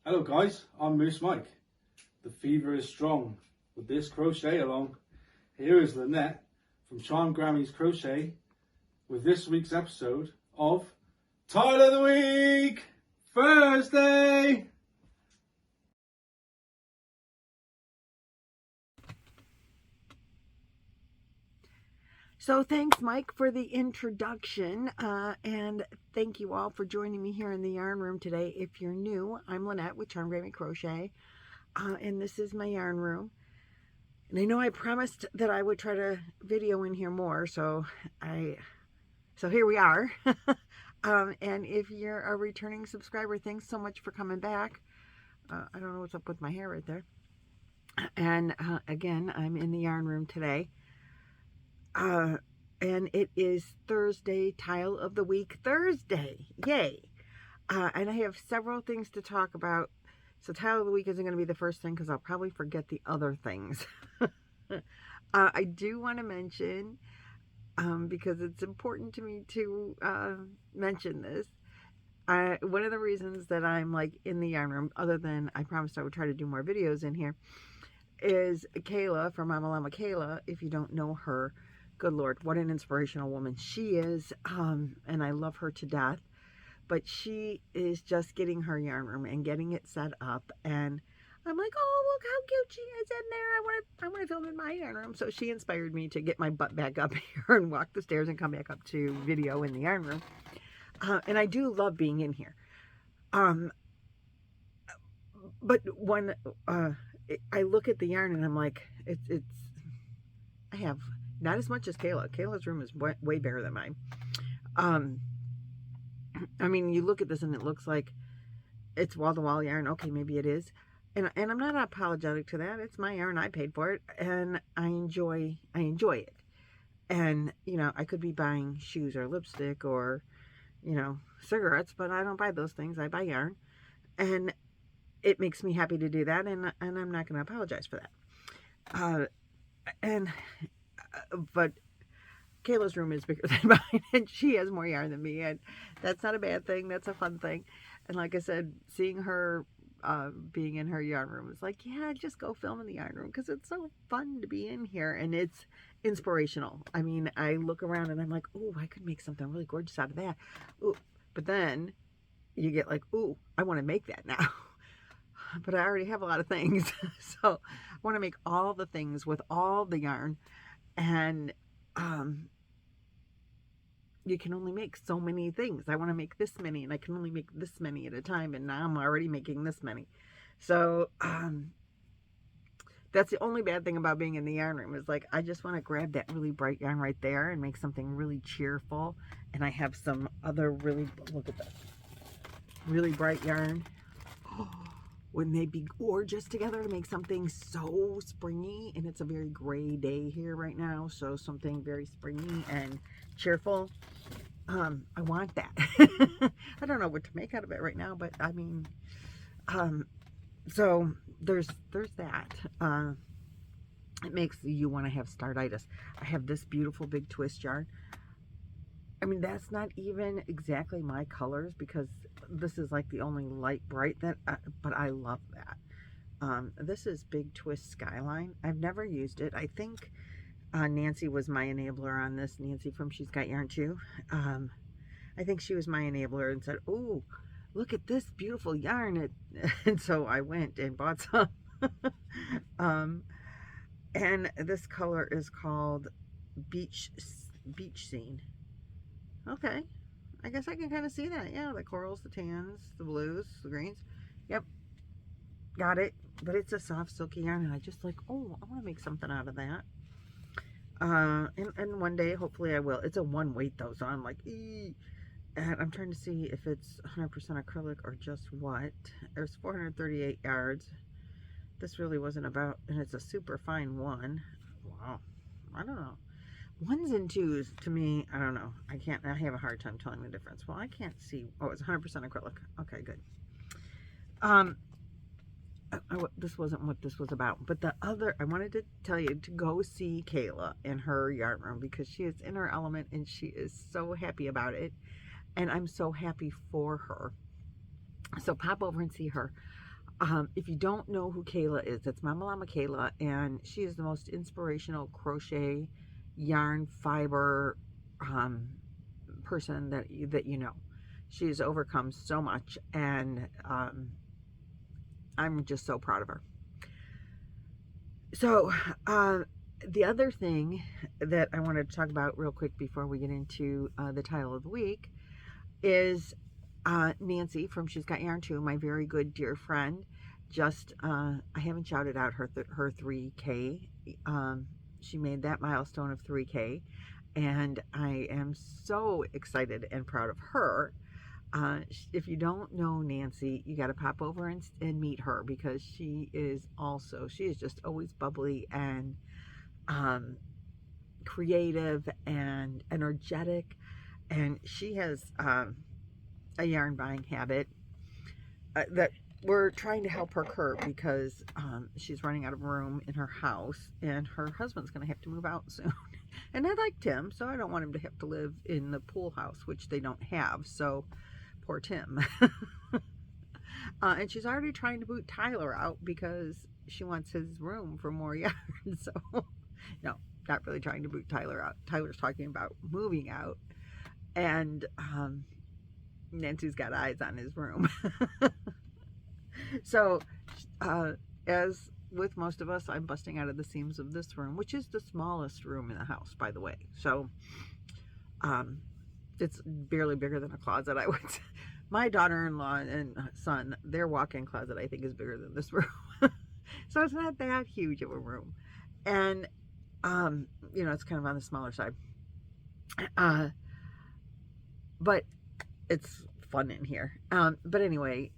Hello guys, I'm Moose Mike. The fever is strong with this crochet along. Here is Lynette from Charmed Grammy's Crochet with this week's episode of Tile of the Week Thursday. So thanks, Mike, for the introduction, and thank you all for joining me here in the yarn room today. If you're new, I'm Lynette with charmedgrammycrochet, and this is my yarn room. And I know I promised that I would try to video in here more, so here we are. And if you're a returning subscriber, thanks so much for coming back. I don't know what's up with my hair right there. And again, I'm in the yarn room today. And it is Thursday, Tile of the Week Thursday. Yay! And I have several things to talk about. So Tile of the Week isn't going to be the first thing because I'll probably forget the other things. I do want to mention, because it's important to me to mention this, one of the reasons that I'm like in the yarn room, other than I promised I would try to do more videos in here, is Kayla from Mama Llama Kayla. If you don't know her, good Lord, what an inspirational woman she is, and I love her to death. But she is just getting her yarn room and getting it set up, and I'm like, oh, look how cute she is in there. I want to film in my yarn room. So she inspired me to get my butt back up here and walk the stairs and come back up to video in the yarn room. And I do love being in here. But when I look at the yarn and I'm like, I have not as much as Kayla. Kayla's room is way bigger than mine. I mean, you look at this and it looks like it's wall-to-wall yarn. Okay, maybe it is. And I'm not apologetic to that. It's my yarn. I paid for it, and I enjoy it. And, you know, I could be buying shoes or lipstick or, you know, cigarettes, but I don't buy those things. I buy yarn. And it makes me happy to do that, and I'm not going to apologize for that. But Kayla's room is bigger than mine, and she has more yarn than me, and that's not a bad thing. That's a fun thing. And like I said, seeing her being in her yarn room is like, yeah, just go film in the yarn room because it's so fun to be in here, and it's inspirational. I mean, I look around and I'm like, oh, I could make something really gorgeous out of that. Ooh, but then you get like, ooh, I want to make that now. But I already have a lot of things, so I want to make all the things with all the yarn. And you can only make so many things. I want to make this many, and I can only make this many at a time, and now I'm already making this many. So that's the only bad thing about being in the yarn room, is like I just want to grab that really bright yarn right there and make something really cheerful. And I have some other really, look at this, really bright yarn. Wouldn't they be gorgeous together to make something so springy? And it's a very gray day here right now, so something very springy and cheerful. I want that. I don't know what to make out of it right now, but I mean, so there's that. It makes you want to have startitis. I have this beautiful big twist yarn. I mean, that's not even exactly my colors because this is like the only light bright that, but I love that. This is Big Twist Skyline. I've never used it. I think Nancy was my enabler on this. Nancy from She's Got Yarn Too. I think she was my enabler and said, oh, look at this beautiful yarn. And so I went and bought some. And this color is called Beach Scene. Okay, I guess I can kind of see that. Yeah, the corals, the tans, the blues, the greens. Yep, got it. But it's a soft, silky yarn, and I just like, oh, I want to make something out of that. And one day, hopefully I will. It's a one weight, though, so I'm like, ee. And I'm trying to see if it's 100% acrylic or just what. There's 438 yards. This really wasn't about, and it's a super fine one. Wow, I don't know. Ones and twos, to me, I don't know. I have a hard time telling the difference. Well, I can't see. Oh, it's 100% acrylic. Okay, good. This wasn't what this was about. But the other, I wanted to tell you to go see Kayla in her yarn room because she is in her element and she is so happy about it. And I'm so happy for her. So pop over and see her. If you don't know who Kayla is, that's Mama Llama Kayla, and she is the most inspirational crochet, yarn, fiber person that you know. She's overcome so much, and I'm just so proud of her. So, the other thing that I wanted to talk about real quick before we get into the title of the week is Nancy from She's Got Yarn Too, my very good dear friend. Just, I haven't shouted out her 3K. She made that milestone of 3K, and I am so excited and proud of her. If you don't know Nancy, you got to pop over and meet her, because she is just always bubbly and creative and energetic, and she has a yarn buying habit that we're trying to help her curb, because she's running out of room in her house, and her husband's going to have to move out soon. And I like Tim, so I don't want him to have to live in the pool house, which they don't have, so poor Tim. And she's already trying to boot Tyler out because she wants his room for more yarn. So no, not really trying to boot Tyler out. Tyler's talking about moving out, and Nancy's got eyes on his room. So as with most of us, I'm busting out of the seams of this room, which is the smallest room in the house, by the way. So it's barely bigger than a closet, I would say. My daughter-in-law and son, their walk-in closet, I think, is bigger than this room. So it's not that huge of a room. And, you know, it's kind of on the smaller side. But it's fun in here. But anyway,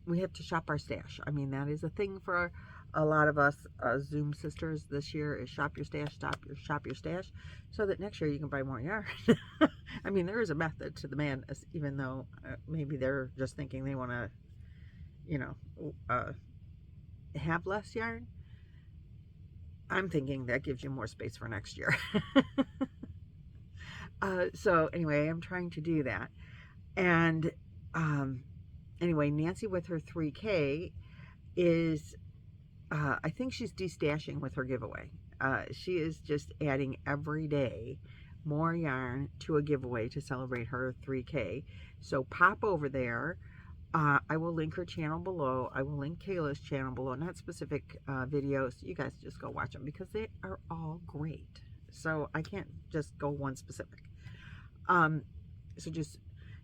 we have to shop our stash. I mean, that is a thing for a lot of us Zoom sisters this year, is shop your stash, shop your stash, so that next year you can buy more yarn. I mean, there is a method to the madness, even though maybe they're just thinking they want to, you know, have less yarn. I'm thinking that gives you more space for next year. So anyway, I'm trying to do that. And anyway, Nancy with her 3K is, I think she's destashing with her giveaway. She is just adding every day more yarn to a giveaway to celebrate her 3K. So pop over there. I will link her channel below. I will link Kayla's channel below. Not specific videos. You guys just go watch them because they are all great. So I can't just go one specific. So just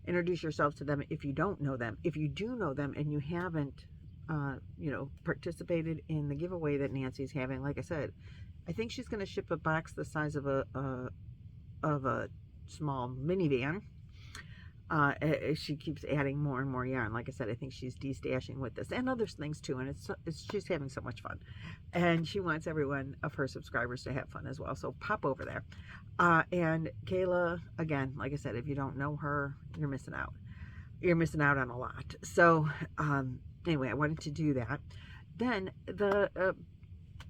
introduce yourself to them if you don't know them. If you do know them and you haven't, you know, participated in the giveaway that Nancy's having, like I said, I think she's going to ship a box the size of a small minivan. She keeps adding more and more yarn. Like I said, I think she's destashing with this and other things too, and she's having so much fun, and she wants everyone of her subscribers to have fun as well. So pop over there. And Kayla, again, like I said, if you don't know her, you're missing out. You're missing out on a lot. So anyway, I wanted to do that. Then the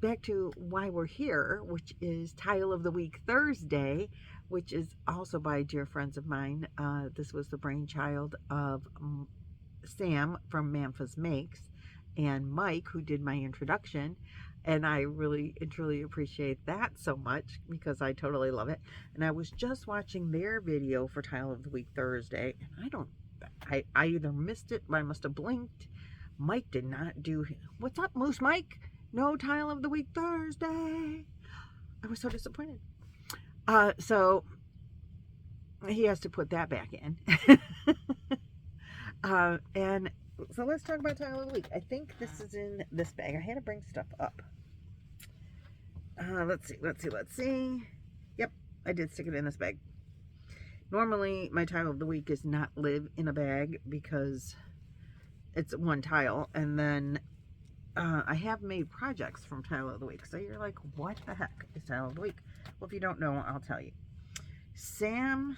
back to why we're here, which is Tile of the Week Thursday, which is also by dear friends of mine. This was the brainchild of Sam from Mamfa's Makes and Mike, who did my introduction. And I really and truly appreciate that so much because I totally love it. And I was just watching their video for Tile of the Week Thursday, and I either missed it, I must have blinked. Mike did not do, what's up, Moose Mike? No Tile of the Week Thursday. I was so disappointed. So he has to put that back in. And so let's talk about Tile of the Week. I think this is in this bag. I had to bring stuff up. Let's see. Yep, I did stick it in this bag. Normally, my Tile of the Week is not live in a bag because it's one tile. And then I have made projects from Tile of the Week. So you're like, what the heck is Tile of the Week? Well, if you don't know, I'll tell you. Sam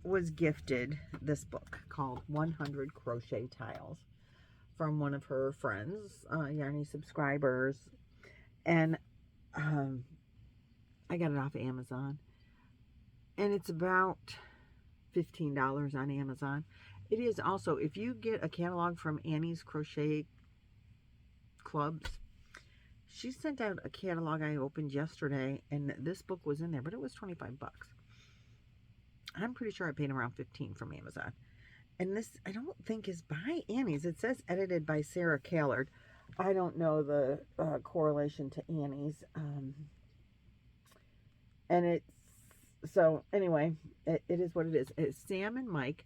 was gifted this book called 100 Crochet Tiles from one of her friends, Yarny subscribers. And I got it off of Amazon. And it's about $15 on Amazon. It is also, if you get a catalog from Annie's Crochet clubs. She sent out a catalog I opened yesterday, and this book was in there, but it was 25 bucks. I'm pretty sure I paid around 15 from Amazon. And this, I don't think, is by Annie's. It says edited by Sarah Callard. I don't know the correlation to Annie's. And it's, so anyway, it is what it is. Sam and Mike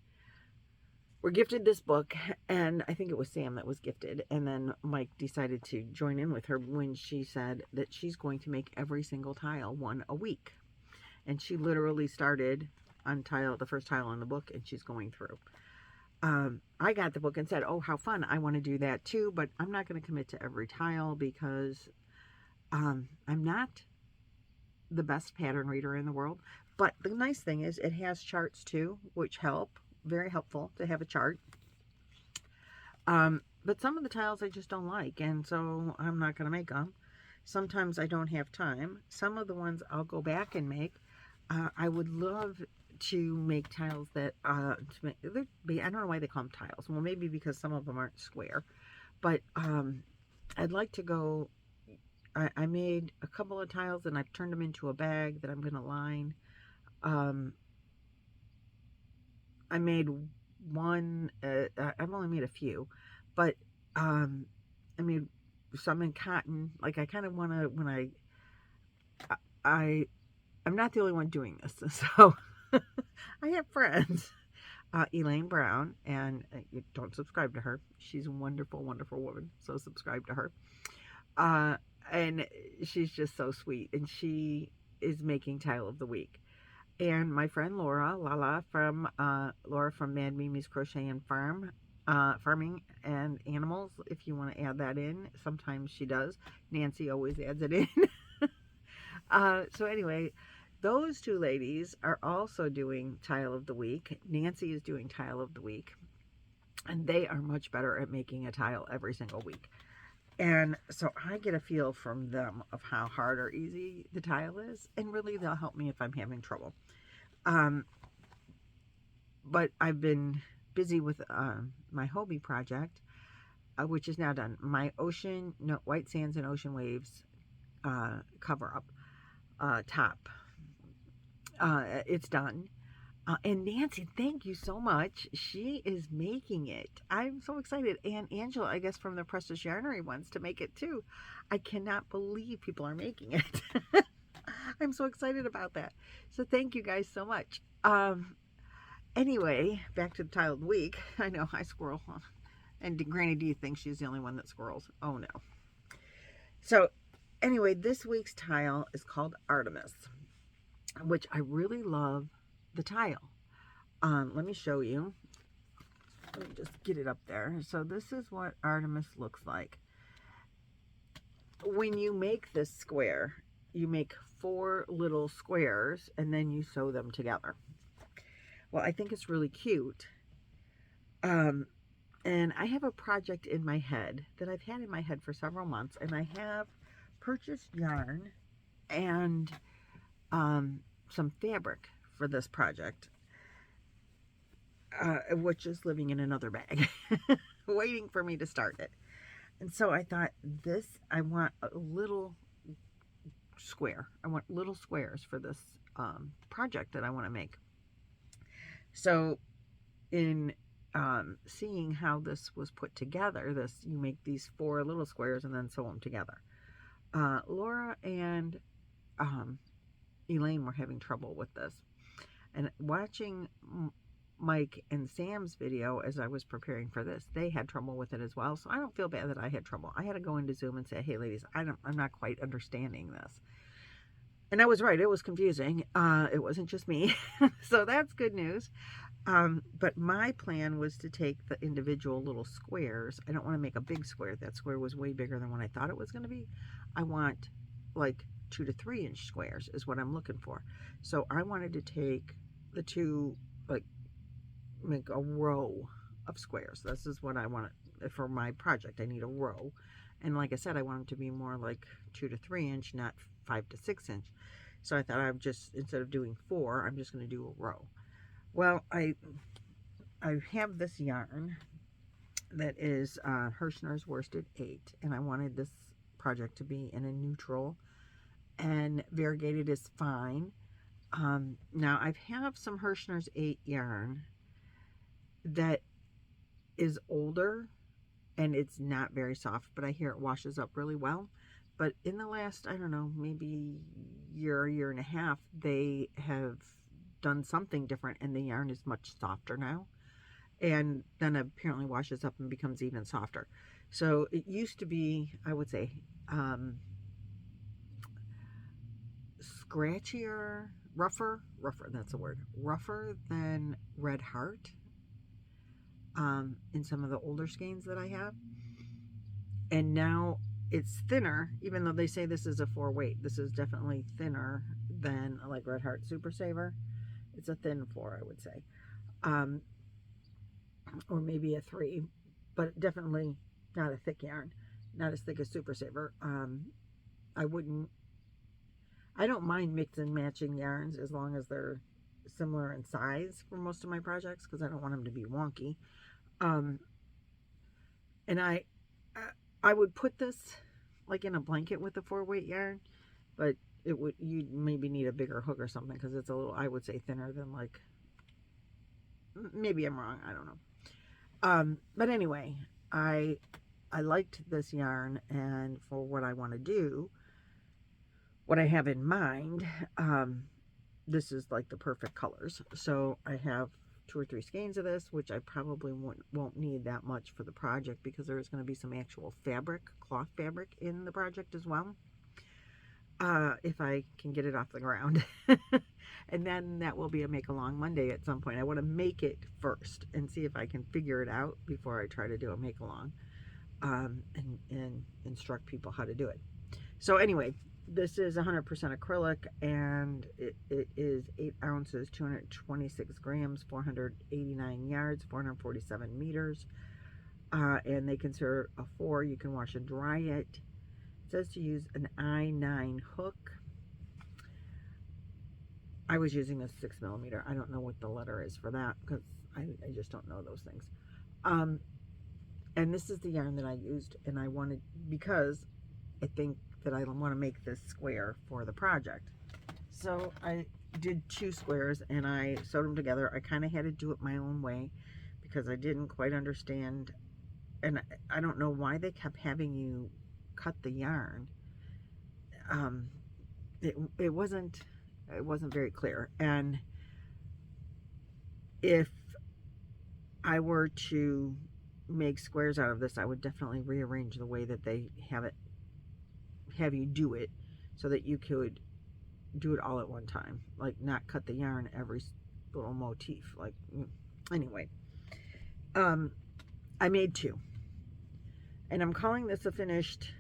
were gifted this book, and I think it was Sam that was gifted, and then Mike decided to join in with her when she said that she's going to make every single tile one a week. And she literally started on the first tile in the book, and she's going through. I got the book and said, oh, how fun, I want to do that too, but I'm not going to commit to every tile because I'm not the best pattern reader in the world. But the nice thing is it has charts too, which help. Very helpful to have a chart. But some of the tiles I just don't like, and so I'm not going to make them. Sometimes I don't have time. Some of the ones I'll go back and make. I would love to make tiles that, I don't know why they call them tiles. Well, maybe because some of them aren't square. But I'd like to go, I made a couple of tiles and I've turned them into a bag that I'm going to line. I made one, I've only made a few, but I made some in cotton. Like I kind of want to, when I'm not the only one doing this, so I have friends, Elaine Brown, and you don't subscribe to her. She's a wonderful, wonderful woman, so subscribe to her. And she's just so sweet, and she is making Tile of the Week. And my friend Laura from Mad Mimi's Crochet and Farming and Animals, if you want to add that in. Sometimes she does. Nancy always adds it in. So anyway, those two ladies are also doing Tile of the Week. Nancy is doing Tile of the Week. And they are much better at making a tile every single week. And so I get a feel from them of how hard or easy the tile is. And really, they'll help me if I'm having trouble. But I've been busy with my Hobie project, which is now done. My White Sands and Ocean Waves cover-up top. It's done. And Nancy, thank you so much. She is making it. I'm so excited. And Angela, I guess from the Precious Yarnery wants to make it too. I cannot believe people are making it. I'm so excited about that. So thank you guys so much. Anyway, back to the Tile of the Week. I know I squirrel. And Granny D thinks she's the only one that squirrels. Oh no. So anyway, this week's tile is called Artemis, which I really love the tile. Let me show you. Let me just get it up there. So this is what Artemis looks like. When you make this square, you make 4 little squares and then you sew them together. Well, I think it's really cute. And I have a project in my head that I've had in my head for several months, and I have purchased yarn and some fabric for this project, which is living in another bag, waiting for me to start it. And so I thought, I want a little square. I want little squares for this project that I want to make. So in seeing how this was put together, you make these 4 little squares and then sew them together. Laura and Elaine were having trouble with this. And watching Mike and Sam's video as I was preparing for this, they had trouble with it as well. So I don't feel bad that I had trouble. I had to go into Zoom and say, hey ladies, I'm not quite understanding this. And I was right, it was confusing. It wasn't just me. So that's good news. But my plan was to take the individual little squares. I don't want to make a big square. That square was way bigger than what I thought it was going to be. I want like 2 to 3 inch squares is what I'm looking for. So I wanted to take the 2, like make a row of squares. This is what I want for my project. I need a row. And like I said, I want them to be more like 2 to 3 inch, not 5 to 6 inch. So I thought I'd just, instead of doing 4, I'm just going to do a row. Well, I have this yarn that is Hirschner's Worsted 8, and I wanted this project to be in a neutral, and variegated is fine. Now I have some Hirschner's 8 yarn that is older and it's not very soft, but I hear it washes up really well. But in the last, I don't know, maybe year and a half, they have done something different and the yarn is much softer now, and then apparently washes up and becomes even softer. So it used to be, I would say, scratchier, rougher, that's the word, rougher than Red Heart in some of the older skeins that I have. And now it's thinner, even though they say this is a 4-weight. This is definitely thinner than like Red Heart Super Saver. It's a thin 4, I would say. Or maybe a 3, but definitely not a thick yarn. Not as thick as Super Saver. I don't mind mix and matching yarns as long as they're similar in size for most of my projects, because I don't want them to be wonky. And I would put this like in a blanket with a 4-weight yarn, but you'd maybe need a bigger hook or something, because it's a little, I would say, thinner than, like, maybe I'm wrong, I don't know. But anyway, I liked this yarn, and for what I want to do, what I have in mind, this is like the perfect colors. So I have 2 or 3 skeins of this, which I probably won't need that much for the project, because there is going to be some actual fabric, cloth fabric in the project as well, if I can get it off the ground. And then that will be a make along Monday at some point. I want to make it first and see if I can figure it out before I try to do a make along, and instruct people how to do it. So anyway, this is 100% acrylic, and it is 8 ounces, 226 grams, 489 yards, 447 meters. And they consider a 4. You can wash and dry it. It says to use an I-9 hook. I was using a 6mm. I don't know what the letter is for that, because I just don't know those things. And this is the yarn that I used, and I wanted, because I think that I want to make this square for the project. So I did 2 squares and I sewed them together. I kind of had to do it my own way because I didn't quite understand, and I don't know why they kept having you cut the yarn. It wasn't very clear. And if I were to make squares out of this, I would definitely rearrange the way that they have you do it, so that you could do it all at one time, like not cut the yarn every little motif. Like, anyway, I made 2, and I'm calling this a finished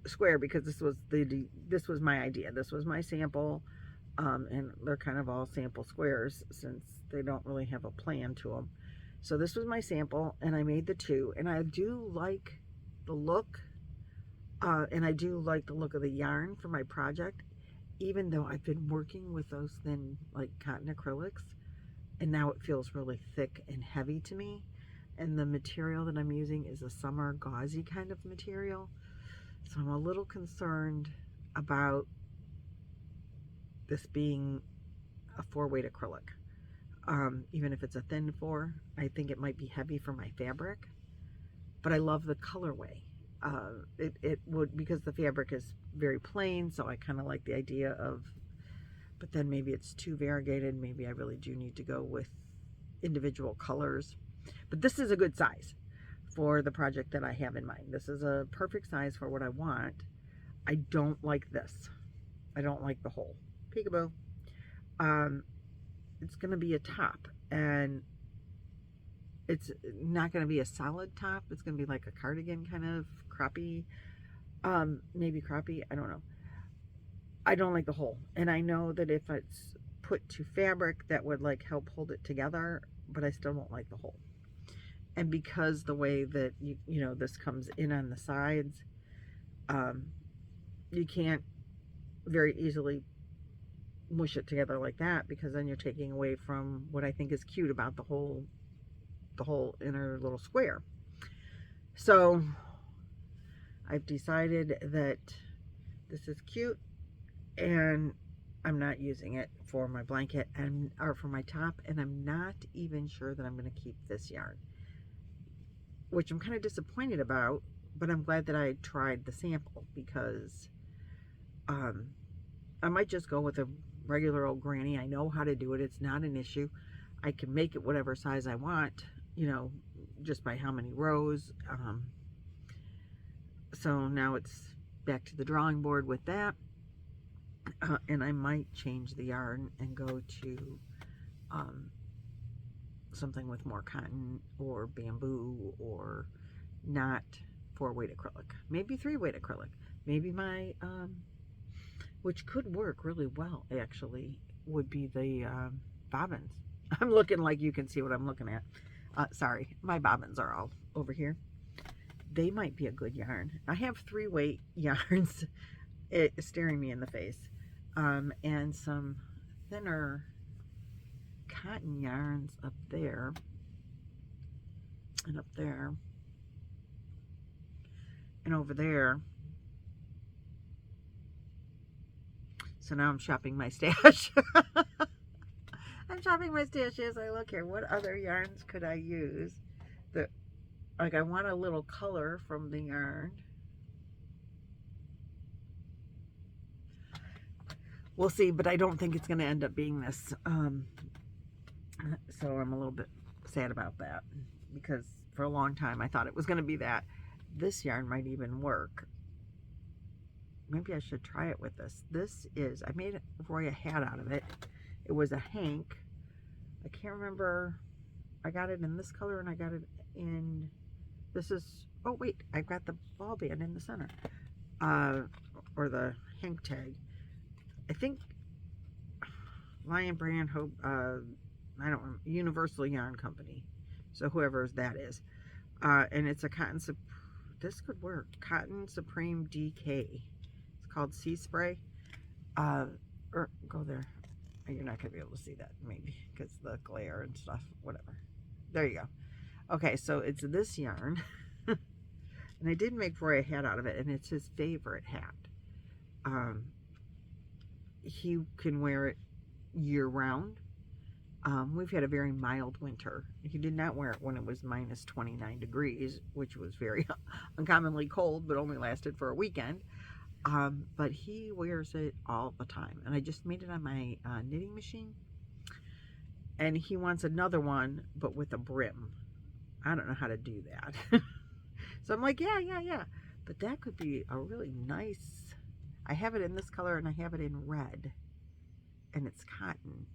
square because this was my idea. This was my sample, and they're kind of all sample squares since they don't really have a plan to them. So this was my sample, and I made the 2, and I do like the look. And I do like the look of the yarn for my project, even though I've been working with those thin, like, cotton acrylics, and now it feels really thick and heavy to me. And the material that I'm using is a summer gauzy kind of material, so I'm a little concerned about this being a 4-weight acrylic. Even if it's a thin 4, I think it might be heavy for my fabric, but I love the colorway. It would, because the fabric is very plain, so I kind of like the idea of, but then maybe it's too variegated. Maybe I really do need to go with individual colors. But this is a good size for the project that I have in mind. This is a perfect size for what I want. I don't like this. I don't like the hole. Peekaboo. It's going to be a top, and it's not going to be a solid top. It's going to be like a cardigan kind of croppy, maybe croppy, I don't know. I don't like the hole, and I know that if it's put to fabric, that would like help hold it together, but I still don't like the hole. And because the way that you know this comes in on the sides, you can't very easily mush it together like that, because then you're taking away from what I think is cute about the whole inner little square. So I've decided that this is cute, and I'm not using it for my blanket or for my top, and I'm not even sure that I'm going to keep this yarn, which I'm kind of disappointed about, but I'm glad that I tried the sample, because I might just go with a regular old granny. I know how to do it. It's not an issue. I can make it whatever size I want, you know, just by how many rows. So now it's back to the drawing board with that. And I might change the yarn and go to something with more cotton or bamboo, or not 4-weight acrylic. Maybe 3-weight acrylic. Maybe my, which could work really well, actually, would be the bobbins. I'm looking like you can see what I'm looking at. Sorry, my bobbins are all over here. They might be a good yarn. I have 3-weight yarns staring me in the face. And some thinner cotton yarns up there, and up there, and over there. So now I'm shopping my stash. I'm shopping my stash as I look here. What other yarns could I use? Like, I want a little color from the yarn. We'll see, but I don't think it's going to end up being this. So I'm a little bit sad about that, because for a long time I thought it was going to be that. This yarn might even work. Maybe I should try it with this. This is, I made Roy a hat out of it. It was a hank. I can't remember. I got it in this color, and I got it in, this is, oh wait, I've got the ball band in the center. Or the hank tag. I think Lion Brand, Hope, I don't remember, Universal Yarn Company. So whoever that is. And it's a cotton, this could work. Cotton Supreme DK. It's called Sea Spray. Or go there. You're not going to be able to see that, maybe, because the glare and stuff, whatever. There you go. Okay, so it's this yarn. And I did make Roy a hat out of it, and it's his favorite hat. He can wear it year-round. We've had a very mild winter. He did not wear it when it was minus 29 degrees, which was very uncommonly cold, but only lasted for a weekend. But he wears it all the time. And I just made it on my knitting machine. And he wants another one, but with a brim. I don't know how to do that. So I'm like, yeah. But that could be a really nice... I have it in this color, and I have it in red, and it's cotton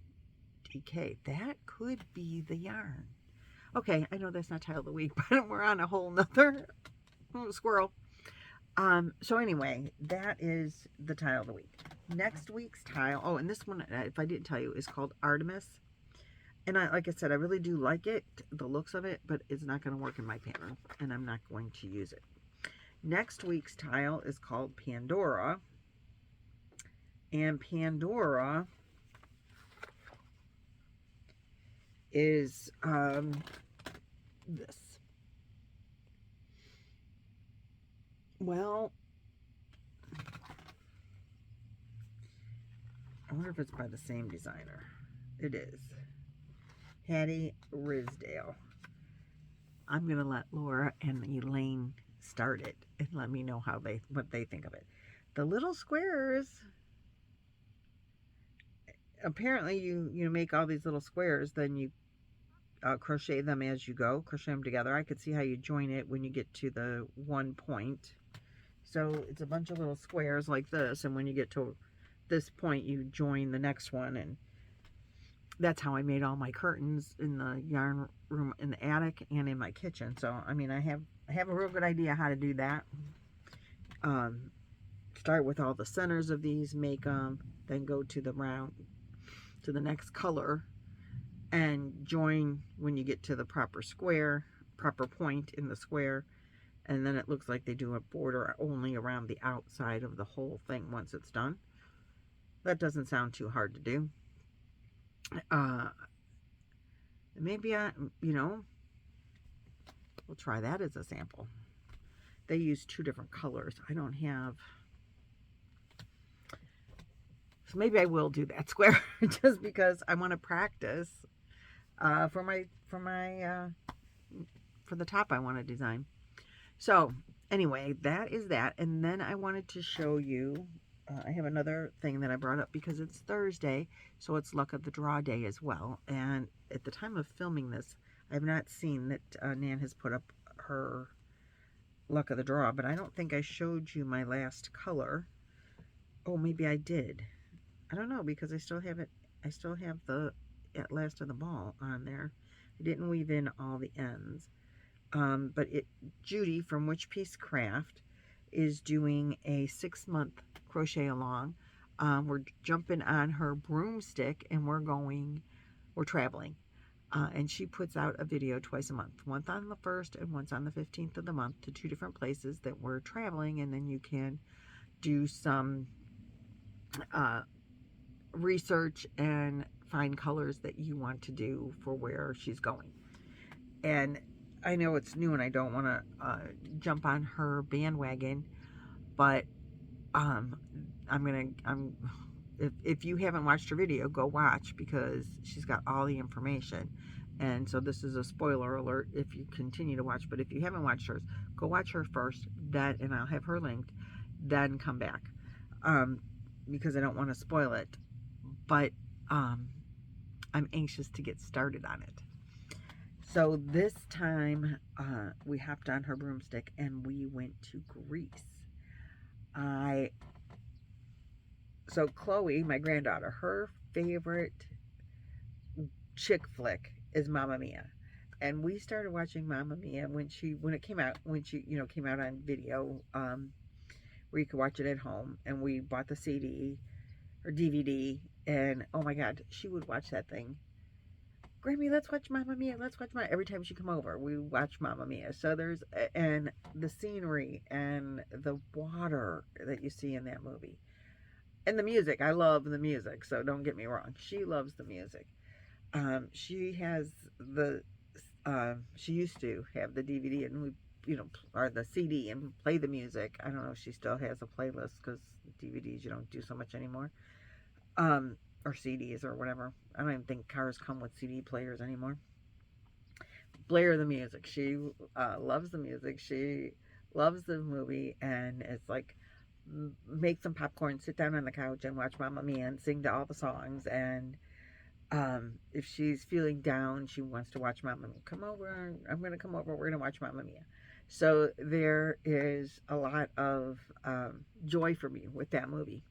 DK. That could be the yarn. Okay, I know that's not tile of the week, but we're on a whole nother squirrel. So anyway, that is the tile of the week. Next week's tile, oh, and this one, if I didn't tell you, is called Artemis. And like I said, I really do like it, the looks of it, but it's not going to work in my pattern, and I'm not going to use it. Next week's tile is called Pandora. And Pandora is this. Well, I wonder if it's by the same designer. It is. Hattie Risdale. I'm going to let Laura and Elaine start it and let me know what they think of it. The little squares... Apparently you make all these little squares, then you crochet them as you go, crochet them together. I could see how you join it when you get to the one point. So it's a bunch of little squares like this, and when you get to this point, you join the next one, and that's how I made all my curtains in the yarn room in the attic and in my kitchen. So I mean, I have a real good idea how to do that. Start with all the centers of these, make them, then go to the round, to the next color, and join when you get to the proper square, proper point in the square, and then it looks like they do a border only around the outside of the whole thing once it's done. That doesn't sound too hard to do. Maybe we'll try that as a sample. they use 2 different colors. I don't have, so maybe I will do that square just because I want to practice for the top I want to design. So anyway, that is that. And then I wanted to show you, I have another thing that I brought up because it's Thursday, so it's luck of the draw day as well. And at the time of filming this, I have not seen that Nan has put up her luck of the draw, but I don't think I showed you my last color. Oh, maybe I did. I don't know, because I still have it. I still have the at last of the ball on there. I didn't weave in all the ends. But Judy from Witch Piece Craft is doing a 6-month crochet along. We're jumping on her broomstick and we're traveling. And she puts out a video twice a month, once on the 1st and once on the 15th of the month, to 2 different places that we're traveling. And then you can do some research and find colors that you want to do for where she's going. And I know it's new and I don't want to jump on her bandwagon, but if you haven't watched her video, go watch, because she's got all the information. And so this is a spoiler alert if you continue to watch, but if you haven't watched hers, go watch her first, and I'll have her linked, then come back, because I don't want to spoil it. But I'm anxious to get started on it. So this time we hopped on her broomstick and we went to Greece. So Chloe, my granddaughter, her favorite chick flick is Mamma Mia. And we started watching Mamma Mia when it came out, came out on video, where you could watch it at home. And we bought the CD or DVD, and oh my God, she would watch that thing. Grammy, let's watch Mamma Mia. Every time she come over, we watch Mamma Mia. So and the scenery and the water that you see in that movie. And the music. I love the music, so don't get me wrong. She loves the music. She used to have the DVD and or the CD and play the music. I don't know if she still has a playlist, because DVDs you don't do so much anymore. Or CDs or whatever. I don't even think cars come with CD players anymore. Blare the music. She loves the music. She loves the movie, and it's like, make some popcorn, sit down on the couch and watch Mamma Mia and sing to all the songs. And if she's feeling down, she wants to watch Mamma Mia. Come over. I'm going to come over. We're going to watch Mamma Mia. So there is a lot of joy for me with that movie.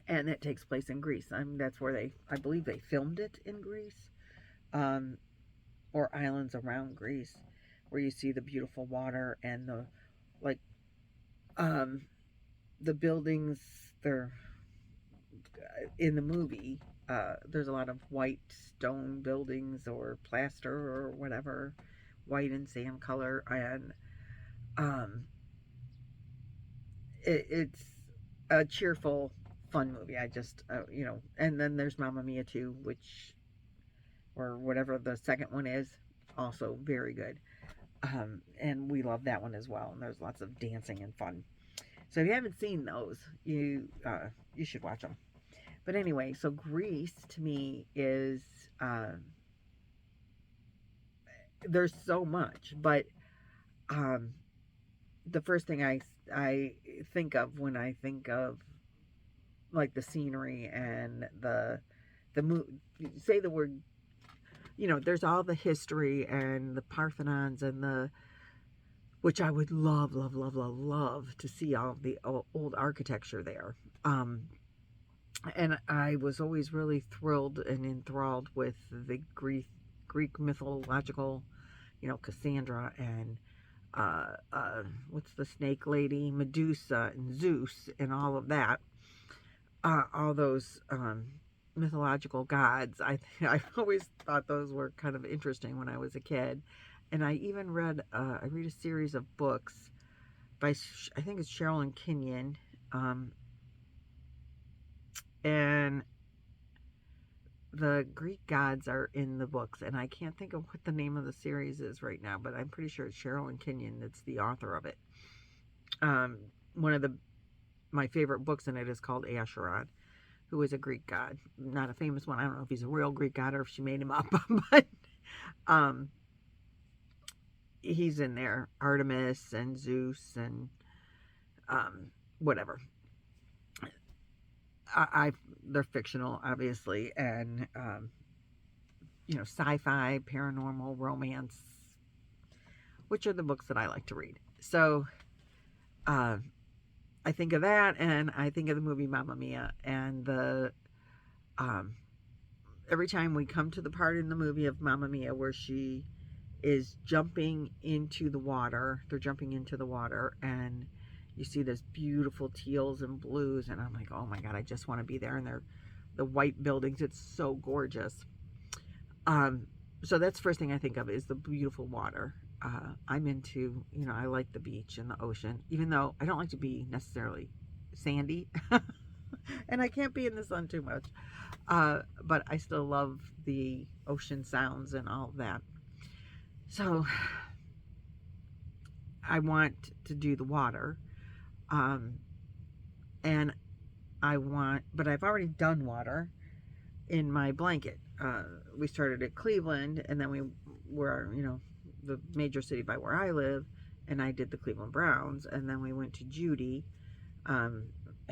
And it takes place in Greece. That's where I believe they filmed it in Greece, or islands around Greece, where you see the beautiful water and the buildings. They're in the movie. There's a lot of white stone buildings or plaster or whatever, white and sand color, and it's a cheerful, fun movie. I just, and then there's Mamma Mia 2, or whatever the second one is, also very good. And we love that one as well. And there's lots of dancing and fun. So if you haven't seen those, you should watch them. But anyway, so Greece to me is, there's so much, but the first thing I think of when I think of like the scenery and say the word, there's all the history and the Parthenons and which I would love to see all the old architecture there. And I was always really thrilled and enthralled with the Greek mythological, Cassandra and what's the snake lady, Medusa and Zeus and all of that. All those mythological gods. I always thought those were kind of interesting when I was a kid. And I even read a series of books by, I think it's Cheryl and Kenyon, and the Greek gods are in the books, and I can't think of what the name of the series is right now, but I'm pretty sure it's Cheryl and Kenyon that's the author of it. One of my favorite books in it is called Acheron, who is a Greek god. Not a famous one. I don't know if he's a real Greek god or if she made him up, but he's in there. Artemis and Zeus and whatever. They're fictional, obviously, and sci-fi, paranormal, romance, which are the books that I like to read. So I think of that, and I think of the movie Mamma Mia, and the every time we come to the part in the movie of Mamma Mia where she is jumping into the water, they're jumping into the water, and you see this beautiful teals and blues, and I'm like, oh my God, I just want to be there. And they're the white buildings. It's so gorgeous. So that's the first thing I think of is the beautiful water. I'm into, I like the beach and the ocean, even though I don't like to be necessarily sandy, and I can't be in the sun too much. But I still love the ocean sounds and all of that. So I want to do the water. And but I've already done water in my blanket. We started at Cleveland, and then we were, the major city by where I live, and I did the Cleveland Browns, and then we went to Judy. I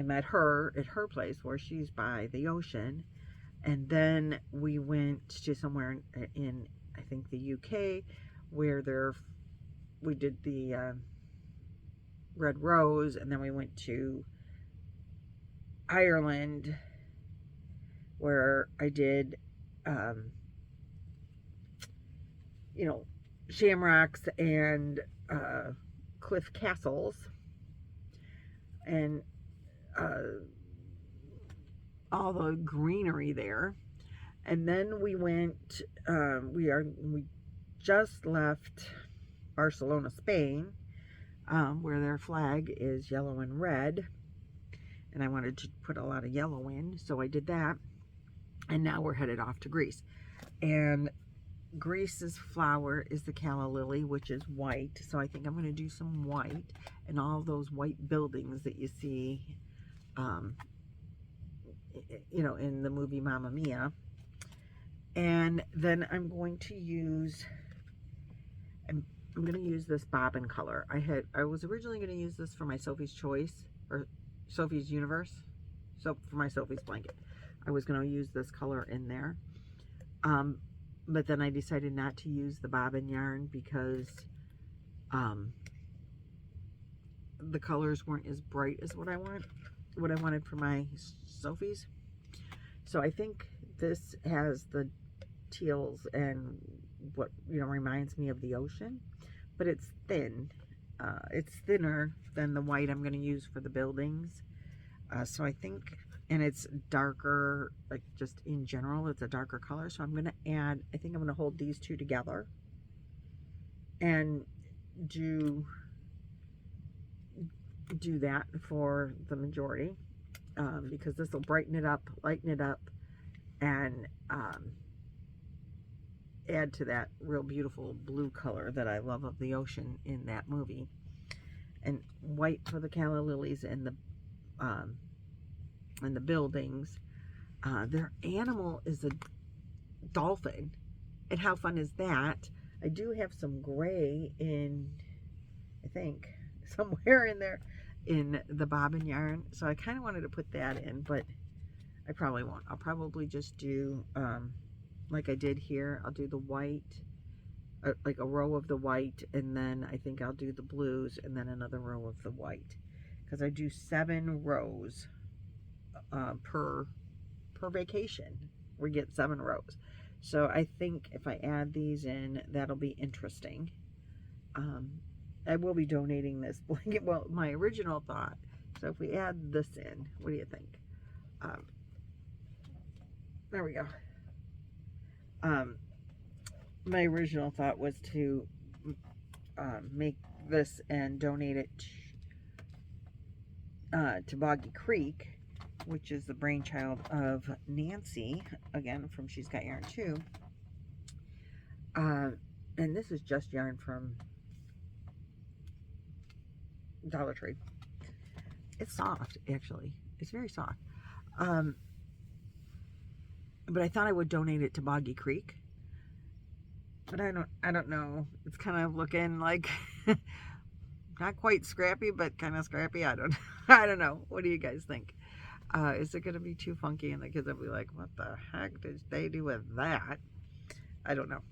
met her at her place where she's by the ocean, and then we went to somewhere in I think the UK where we did the Red Rose, and then we went to Ireland where I did shamrocks and cliff castles and all the greenery there. And then we went we just left Barcelona, Spain, where their flag is yellow and red, and I wanted to put a lot of yellow in, so I did that. And now we're headed off to Greece, and Greece's flower is the calla lily, which is white, so I think I'm going to do some white and all those white buildings that you see in the movie Mamma Mia. And then I'm going to use this bobbin color. I was originally going to use this for my Sophie's Choice or Sophie's Universe. So for my Sophie's blanket, I was going to use this color in there. But then I decided not to use the bobbin yarn because the colors weren't as bright as what I wanted for my Sophie's. So I think this has the teals and what reminds me of the ocean, but it's thin. It's thinner than the white I'm going to use for the buildings. So I think, and it's darker, like just in general, it's a darker color. So I'm going to add, I think I'm going to hold these two together and do that for the majority, because this will brighten it up, lighten it up, and add to that real beautiful blue color that I love of the ocean in that movie. And white for the calla lilies and the buildings. Their animal is a dolphin, and how fun is that? I do have some gray in, I think, somewhere in there in the bobbin yarn, so I kind of wanted to put that in, but I probably won't. I'll probably just do like I did here. I'll do the white, like a row of the white, and then I think I'll do the blues and then another row of the white, because I do 7 rows per vacation. We get 7 rows. So I think if I add these in, that'll be interesting. I will be donating this blanket. Well, my original thought, so if we add this in, what do you think? There we go. My original thought was to make this and donate it to Boggy Creek, which is the brainchild of Nancy, again, from She's Got Yarn Too. And this is just yarn from Dollar Tree. It's soft, actually. It's very soft. But I thought I would donate it to Boggy Creek. But I don't know. It's kind of looking like not quite scrappy, but kind of scrappy. I don't know. What do you guys think? Is it going to be too funky? And the kids will be like, what the heck did they do with that? I don't know.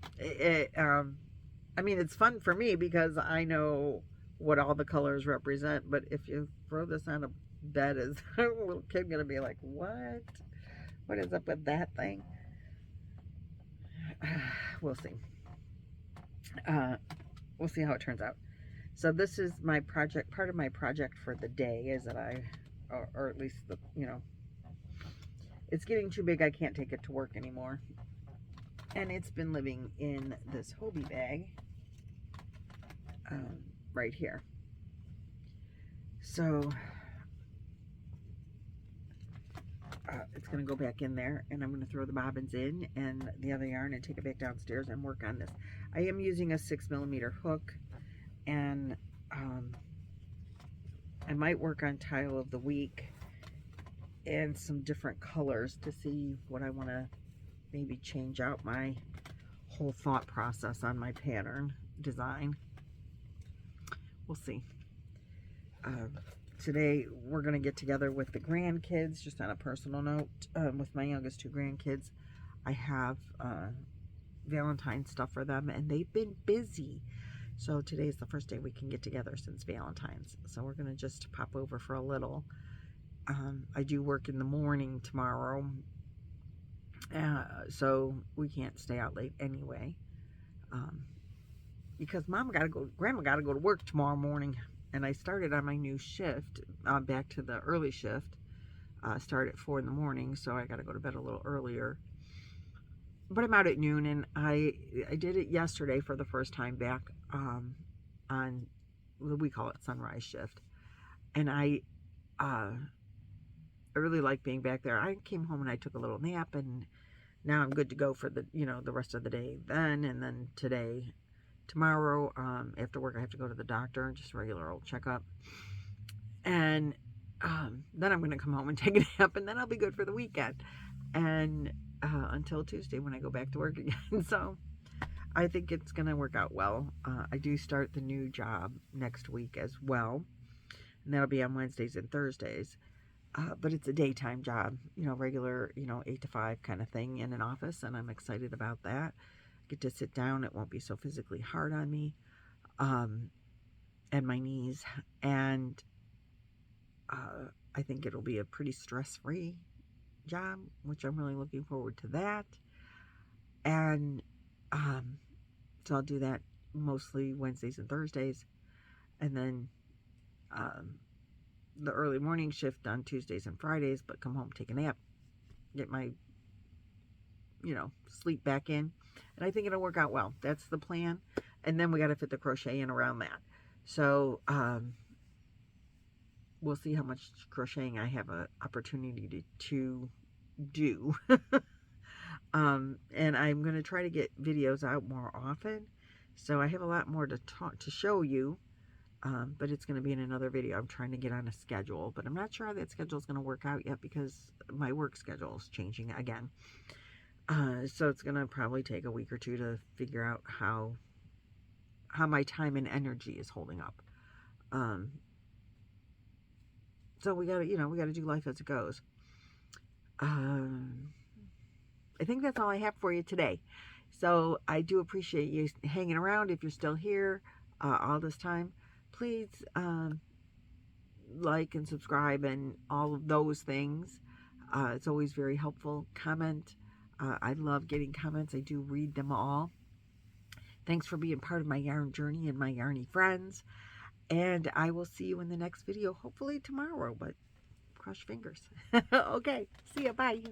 I mean, it's fun for me because I know what all the colors represent. But if you throw this on a bed, is a little kid going to be like, what? What is up with that thing? We'll see. We'll see how it turns out. So this is my project. Part of my project for the day is that or at least the, it's getting too big. I can't take it to work anymore. And it's been living in this Hobie bag right here. So it's going to go back in there, and I'm going to throw the bobbins in and the other yarn and take it back downstairs and work on this. I am using a 6mm hook, and I might work on Tile of the Week and some different colors to see what I want to maybe change out my whole thought process on my pattern design. We'll see. Today we're going to get together with the grandkids, just on a personal note, with my youngest 2 grandkids. I have Valentine's stuff for them, and they've been busy. So today is the first day we can get together since Valentine's. So we're going to just pop over for a little. I do work in the morning tomorrow, so we can't stay out late anyway. Because Grandma got to go to work tomorrow morning. And I started on my new shift, back to the early shift. Start at 4 in the morning, so I got to go to bed a little earlier. But I'm out at noon, and I did it yesterday for the first time back on, we call it sunrise shift. And I really like being back there. I came home and I took a little nap, and now I'm good to go for the, the rest of the day then, and then today. Tomorrow, after work, I have to go to the doctor, just a regular old checkup. And then I'm going to come home and take a nap, and then I'll be good for the weekend. And until Tuesday when I go back to work again. So I think it's going to work out well. I do start the new job next week as well. And that'll be on Wednesdays and Thursdays. But it's a daytime job, regular, 8 to 5 kind of thing in an office. And I'm excited about that. Get to sit down. It won't be so physically hard on me and my knees, and I think it'll be a pretty stress-free job, which I'm really looking forward to that. And so I'll do that mostly Wednesdays and Thursdays, and then the early morning shift on Tuesdays and Fridays, but come home, take a nap, get my sleep back in. And I think it'll work out well. That's the plan. And then we got to fit the crochet in around that. So we'll see how much crocheting I have an opportunity to do. And I'm going to try to get videos out more often. So I have a lot more to show you. But it's going to be in another video. I'm trying to get on a schedule. But I'm not sure how that schedule is going to work out yet because my work schedule is changing again. So it's going to probably take a week or 2 to figure out how my time and energy is holding up. So we got to do life as it goes. I think that's all I have for you today. So I do appreciate you hanging around. If you're still here all this time, please like and subscribe and all of those things. It's always very helpful. Comment. I love getting comments. I do read them all. Thanks for being part of my yarn journey and my yarny friends. And I will see you in the next video, hopefully tomorrow, but cross your fingers. Okay, see ya. Bye.